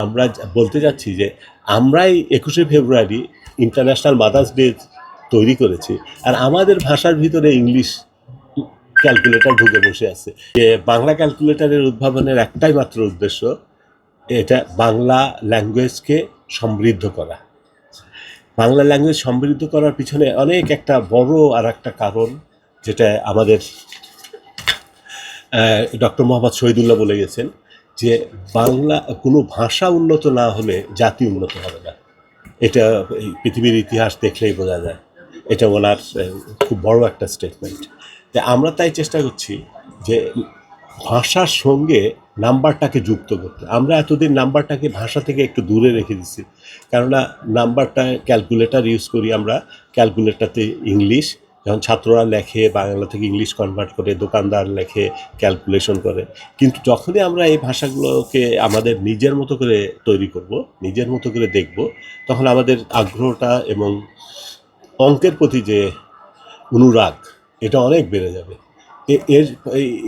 আমরা বলতে যাচ্ছি যে আমরাই ২১শে ফেব্রুয়ারি ইন্টারন্যাশনাল মাদার্স ডে তৈরি করেছি, আর আমাদের ভাষার ভিতরে ইংলিশ ক্যালকুলেটর ঢুকে বসে আছে। যে বাংলা ক্যালকুলেটরের উদ্ভাবনের একটাই মাত্র উদ্দেশ্য, এটা বাংলা ল্যাঙ্গুয়েজকে সমৃদ্ধ করা। বাংলা ল্যাঙ্গুয়েজ সমৃদ্ধ করার পিছনে অনেক একটা বড় আর একটা কারণ, যেটা আমাদের ডক্টর মোহাম্মদ শহীদুল্লাহ বলে গেছেন যে বাংলা কোনো ভাষা উন্নত না হলে জাতি উন্নত হবে না। এটা এই পৃথিবীর ইতিহাস দেখলেই বোঝা যায়। এটা ওনার খুব বড় একটা স্টেটমেন্ট। যে আমরা তাই চেষ্টা করছি যে ভাষার সঙ্গে নাম্বারটাকে যুক্ত করতে। আমরা এতদিন নাম্বারটাকে ভাষা থেকে একটু দূরে রেখে দিচ্ছি, কেননা নাম্বারটা ক্যালকুলেটর ইউজ করি আমরা, ক্যালকুলেটরতে ইংলিশ, যখন ছাত্ররা লেখে বাংলা থেকে ইংলিশ কনভার্ট করে, দোকানদার লেখে, ক্যালকুলেশন করে। কিন্তু যখনই আমরা এই ভাষাগুলোকে আমাদের নিজের মতো করে তৈরি করব, নিজের মতো করে দেখব, তখন আমাদের আগ্রহটা এবং অঙ্কের প্রতি যে অনুরাগ, এটা অনেক বেড়ে যাবে।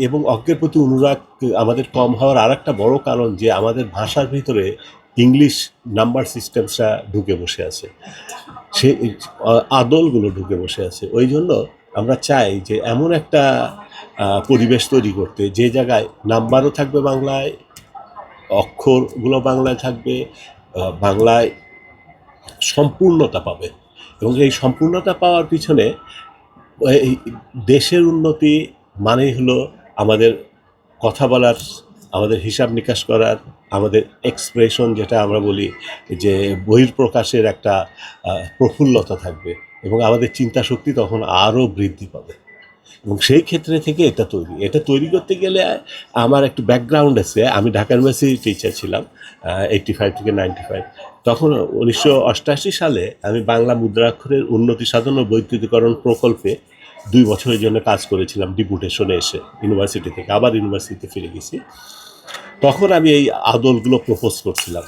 এবং অঙ্কের প্রতি অনুরাগ আমাদের কম হওয়ার আর একটা বড় কারণ যে আমাদের ভাষার ভিতরে ইংলিশ নাম্বার সিস্টেমসটা ঢুকে বসে আছে, সে আদলগুলো ঢুকে বসে আছে। ওই জন্য আমরা চাই যে এমন একটা পরিবেশ তৈরি করতে, যে জায়গায় নাম্বারও থাকবে বাংলায়, অক্ষরগুলো বাংলায় থাকবে, বাংলায় সম্পূর্ণতা পাবে। এবং এই সম্পূর্ণতা পাওয়ার পিছনে এই দেশের উন্নতি মানেই হলো আমাদের কথা বলার, আমাদের হিসাব নিকাশ করার, আমাদের এক্সপ্রেশন, যেটা আমরা বলি যে বহির্প্রকাশের একটা প্রফুল্লতা থাকবে, এবং আমাদের চিন্তা শক্তি তখন আরও বৃদ্ধি পাবে। এবং সেই ক্ষেত্রে থেকে এটা তৈরি করতে গেলে আমার একটু ব্যাকগ্রাউন্ড আছে। আমি ঢাকা ইউনিভার্সিটি টিচার ছিলাম 85 থেকে 95। তখন 1988 সালে আমি বাংলা মুদ্রাক্ষরের উন্নতি সাধন ও বৈদ্যুতিকরণ প্রকল্পে 2 বছরের জন্য কাজ করেছিলাম ডিপুটেশনে এসে ইউনিভার্সিটি থেকে। আবার ইউনিভার্সিটিতে ফিরে গেছি। তখন আমি এই আদলগুলো প্রপোজ করছিলাম।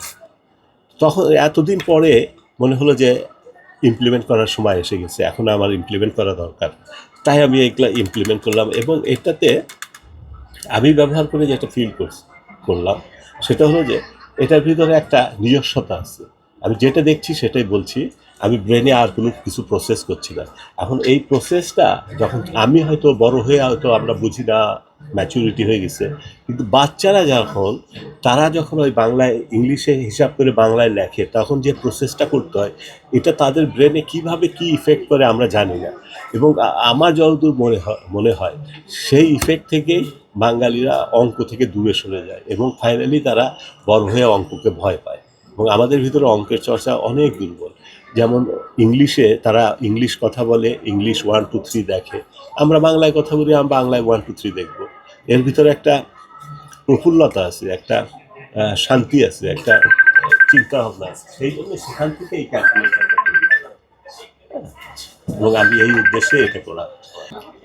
তখন এতদিন পরে মনে হলো যে ইমপ্লিমেন্ট করার সময় এসে গেছে, এখন আমার ইমপ্লিমেন্ট করা দরকার। তাই আমি এগুলো ইমপ্লিমেন্ট করলাম, এবং এটাতে আমি ব্যবহার করে যেটা ফিল করলাম সেটা হলো যে এটার ভিতরে একটা নিজস্বতা আছে। আমি যেটা দেখছি সেটাই বলছি, আমি ব্রেনে আর কোনো কিছু প্রসেস করছি না। এখন এই প্রসেসটা যখন আমি হয়তো বড় হয়ে হয়তো আমরা বুঝি না, ম্যাচুরিটি হয়ে গেছে, কিন্তু বাচ্চারা যখন ওই বাংলায় ইংলিশে হিসাব করে বাংলায় লেখে, তখন যে প্রসেসটা করতে হয়, এটা তাদের ব্রেনে কিভাবে কি ইফেক্ট করে আমরা জানি না। এবং আমার যতদূর মনে হয় সেই ইফেক্ট থেকেই বাঙালিরা অঙ্ক থেকে দূরে সরে যায়, এবং ফাইনালি তারা বড় হয়ে অঙ্ককে ভয় পায়। এবং আমাদের ভিতরে অঙ্কের চর্চা অনেক দুর্বল। যেমন ইংলিশে তারা ইংলিশ কথা বলে, ইংলিশ 1 2 3 দেখে, আমরা বাংলায় কথা বলি, আমরা বাংলায় 1 2 3 দেখব। এর ভিতরে একটা প্রফুল্লতা আছে, একটা শান্তি আছে, একটা চিন্তা ভাবনা আছে। সেই জন্য সেখান থেকে এই ক্যালকুলেশনটা, এবং আমি এই উদ্দেশ্যে এটা করা।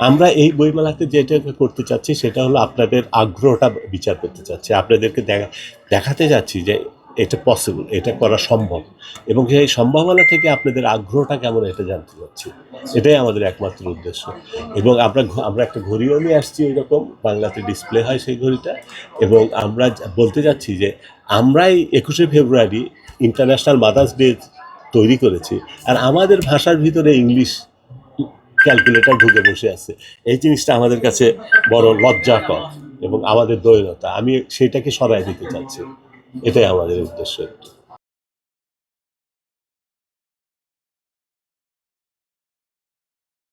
আমরা এই বইমেলাতে যেটা করতে চাচ্ছি সেটা হলো আপনাদের আগ্রহটা বিচার করতে চাচ্ছি, আপনাদেরকে দেখাতে যাচ্ছি যে এটা পসিবল, এটা করা সম্ভব, এবং সেই সম্ভাবনা থেকে আপনাদের আগ্রহটা কেমন এটা জানতে চাচ্ছি। এটাই আমাদের একমাত্র উদ্দেশ্য। এবং আমরা একটা ঘড়িও নিয়ে আসছি, ওইরকম বাংলাতে ডিসপ্লে হয় সেই ঘড়িটা। এবং আমরা বলতে যাচ্ছি যে আমরাই ২১শে ফেব্রুয়ারি ইন্টারন্যাশনাল মাদার্স ডে তৈরি করেছি, আর আমাদের ভাষার ভিতরে ইংলিশ ক্যালকুলেটর ঢুকে বসে আছে। এই জিনিসটা আমাদের কাছে বড় লজ্জাকর এবং আমাদের দৈনতা। আমি সেটাকে সরাই দিতে চাচ্ছি, এটাই আমাদের উদ্দেশ্য।